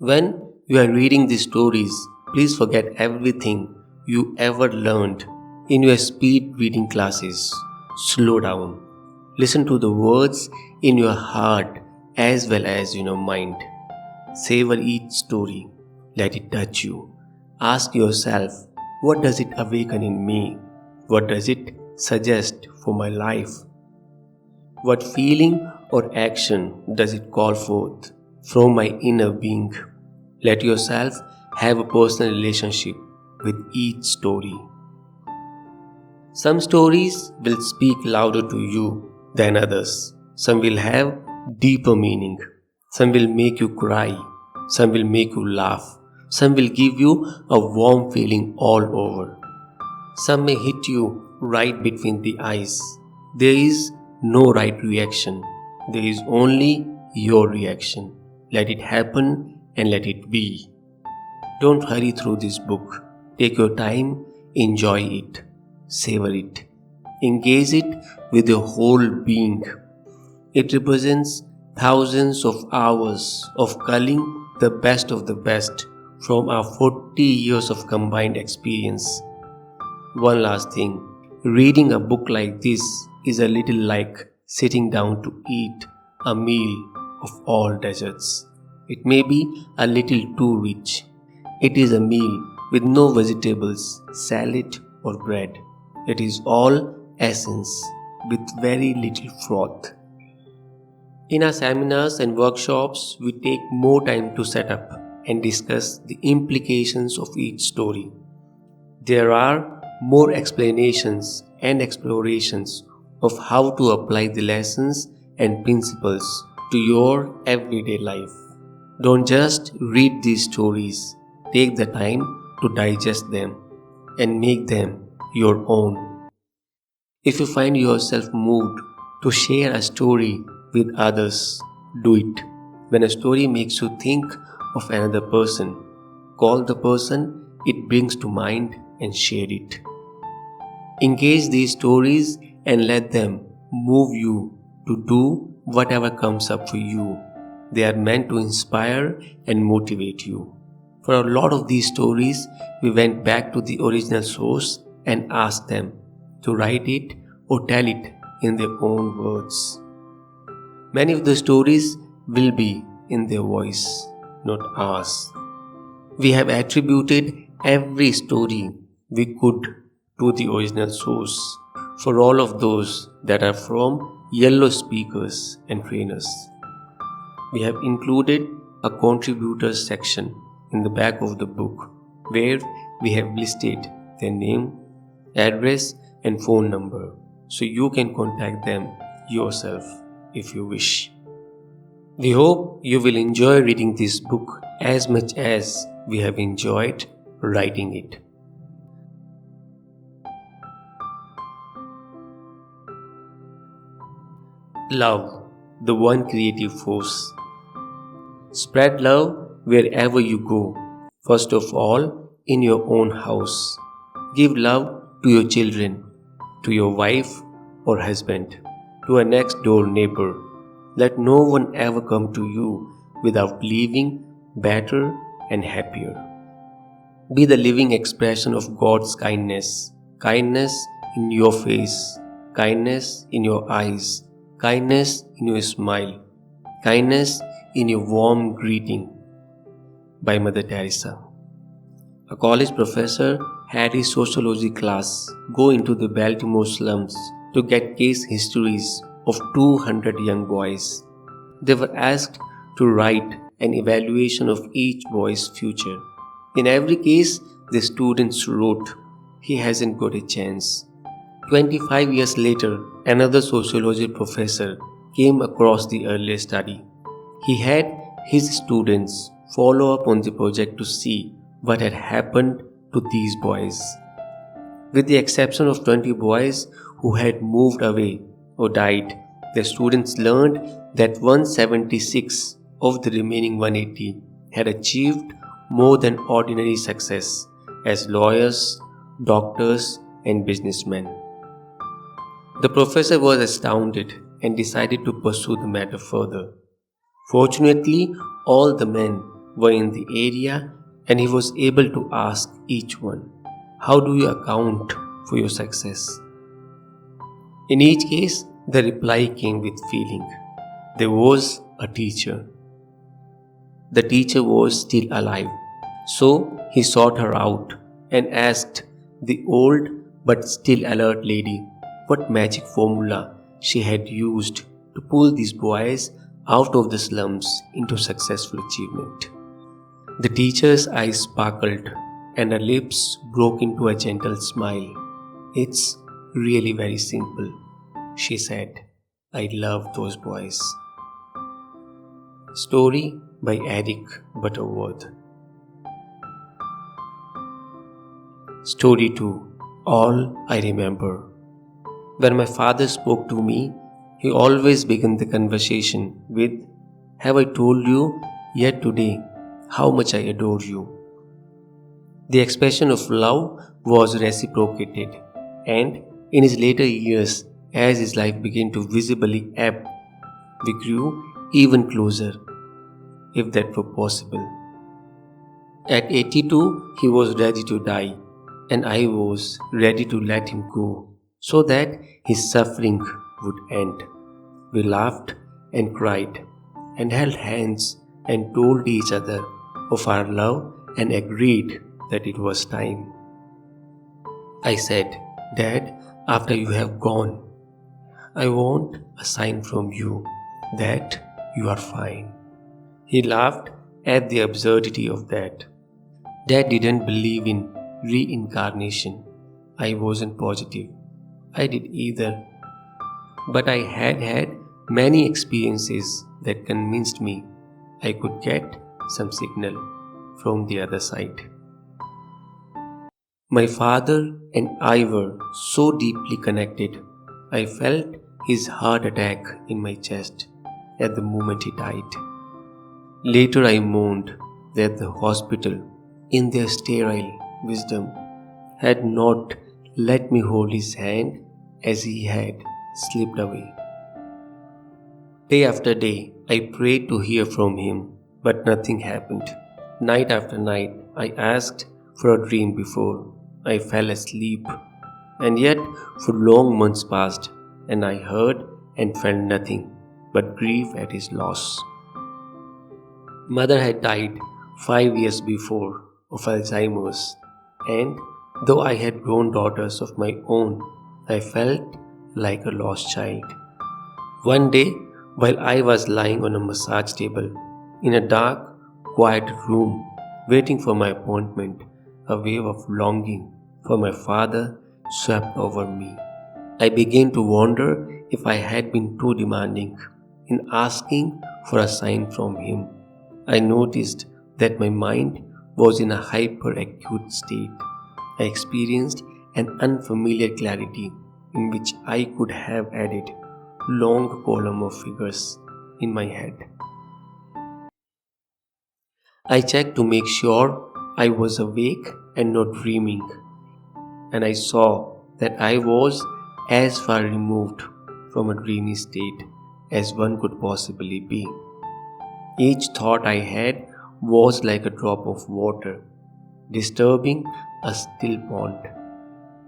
When you are reading these stories, please forget everything you ever learned in your speed reading classes. Slow down. Listen to the words in your heart as well as in your mind. Savor each story. Let it touch you. Ask yourself, what does it awaken in me? What does it suggest for my life? What feeling or action does it call forth from my inner being? Let yourself have a personal relationship with each story. Some stories will speak louder to you than others. Some will have deeper meaning. Some will make you cry. Some will make you laugh. Some will give you a warm feeling all over. Some may hit you right between the eyes. There is no right reaction. There is only your reaction. Let it happen and let it be. Don't hurry through this book. Take your time, enjoy it, savor it, engage it with your whole being. It represents thousands of hours of culling the best of the best from our 40 years of combined experience. One last thing, reading a book like this is a little like sitting down to eat a meal of all deserts. It may be a little too rich. It is a meal with no vegetables, salad or bread. It is all essence with very little froth. In our seminars and workshops, we take more time to set up and discuss the implications of each story. There are more explanations and explorations of how to apply the lessons and principles to your everyday life. Don't just read these stories, take the time to digest them and make them your own. If you find yourself moved to share a story with others, do it. When a story makes you think of another person, call the person it brings to mind and share it. Engage these stories and let them move you to do whatever comes up for you. They are meant to inspire and motivate you. For a lot of these stories, we went back to the original source and asked them to write it or tell it in their own words. Many of the stories will be in their voice, not ours. We have attributed every story we could to the original source. For all of those that are from yellow speakers and trainers, we have included a contributors section in the back of the book where we have listed their name, address and phone number so you can contact them yourself if you wish. We hope you will enjoy reading this book as much as we have enjoyed writing it. Love, the one creative force. Spread love wherever you go. First of all, in your own house. Give love to your children, to your wife or husband, to a next door neighbor. Let no one ever come to you without leaving better and happier. Be the living expression of God's kindness. Kindness in your face, kindness in your eyes, kindness in your smile, kindness in your warm greeting. By Mother Teresa. A college professor had his sociology class go into the Baltimore slums to get case histories of 200 young boys. They were asked to write an evaluation of each boy's future. In every case, the students wrote, "He hasn't got a chance." 25 years later, another sociology professor came across the earlier study. He had his students follow up on the project to see what had happened to these boys. With the exception of 20 boys who had moved away or died, the students learned that 176 of the remaining 180 had achieved more than ordinary success as lawyers, doctors, and businessmen. The professor was astounded and decided to pursue the matter further. Fortunately, all the men were in the area and he was able to ask each one, "How do you account for your success?" In each case, the reply came with feeling. There was a teacher. The teacher was still alive, so he sought her out and asked the old but still alert lady what magic formula she had used to pull these boys out of the slums into successful achievement. The teacher's eyes sparkled and her lips broke into a gentle smile. "It's really very simple," she said. "I love those boys." Story by Eric Butterworth. Story 2. All I Remember. When my father spoke to me, he always began the conversation with, "Have I told you yet today how much I adore you?" The expression of love was reciprocated, and in his later years, as his life began to visibly ebb, we grew even closer, if that were possible. At 82, he was ready to die, and I was ready to let him go so that his suffering would end. We laughed and cried and held hands and told each other of our love and agreed that it was time. I said, "Dad, after you have gone, I want a sign from you that you are fine." He laughed at the absurdity of that. Dad didn't believe in reincarnation. I wasn't positive. I did either. But I had had many experiences that convinced me I could get some signal from the other side. My father and I were so deeply connected. I felt his heart attack in my chest at the moment he died. Later I mourned that the hospital, in their sterile wisdom, had not let me hold his hand as he had slipped away. Day after day, I prayed to hear from him, but nothing happened. Night after night, I asked for a dream before I fell asleep, and yet for long months passed, and I heard and felt nothing but grief at his loss. Mother had died 5 years before of Alzheimer's, and though I had grown daughters of my own, I felt like a lost child. One day, while I was lying on a massage table in a dark, quiet room waiting for my appointment, a wave of longing for my father swept over me. I began to wonder if I had been too demanding in asking for a sign from him. I noticed that my mind was in a hyper-acute state. I experienced an unfamiliar clarity in which I could have added long column of figures in my head. I checked to make sure I was awake and not dreaming, and I saw that I was as far removed from a dreamy state as one could possibly be. Each thought I had was like a drop of water disturbing a still pond,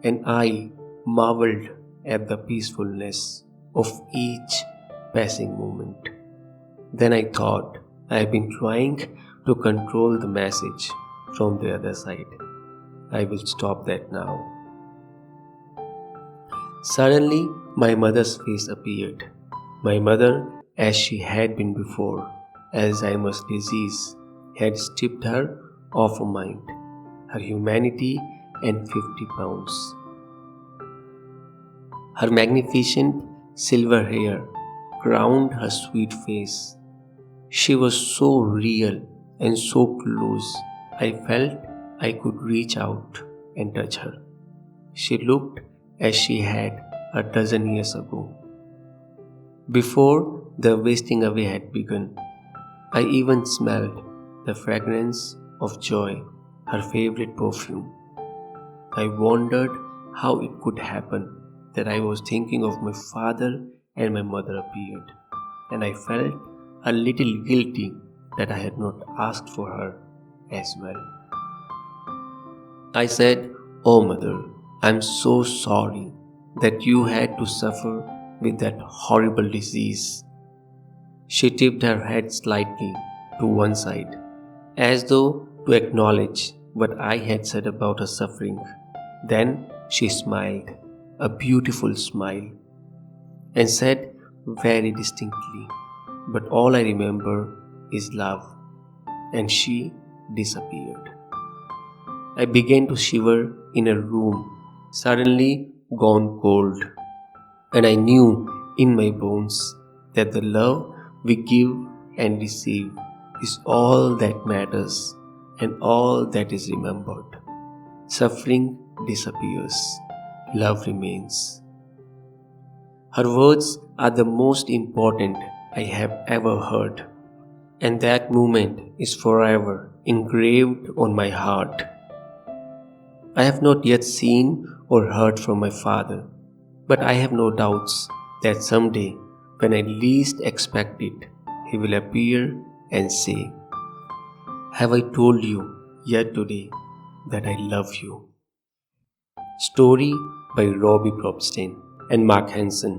and I marveled at the peacefulness of each passing moment. Then I thought, I have been trying to control the message from the other side. I will stop that now. Suddenly, my mother's face appeared. My mother, as she had been before, Alzheimer's disease had stripped her of her mind, her humanity, and 50 pounds. Her magnificent silver hair crowned her sweet face. She was so real and so close, I felt I could reach out and touch her. She looked as she had a dozen years ago. Before the wasting away had begun, I even smelled the fragrance of joy, her favorite perfume. I wondered how it could happen that I was thinking of my father and my mother appeared, and I felt a little guilty that I had not asked for her as well. I said, "Oh, mother, I'm so sorry that you had to suffer with that horrible disease." She tipped her head slightly to one side, as though to acknowledge what I had said about her suffering. Then she smiled, a beautiful smile, and said very distinctly, "But all I remember is love," and she disappeared. I began to shiver in a room suddenly gone cold, and I knew in my bones that the love we give and receive is all that matters and all that is remembered. Suffering disappears, love remains. Her words are the most important I have ever heard, and that moment is forever engraved on my heart. I have not yet seen or heard from my father, but I have no doubts that someday, when I least expect it, he will appear and say, "Have I told you yet today that I love you?" Story by Robbie Propstein and Mark Hansen.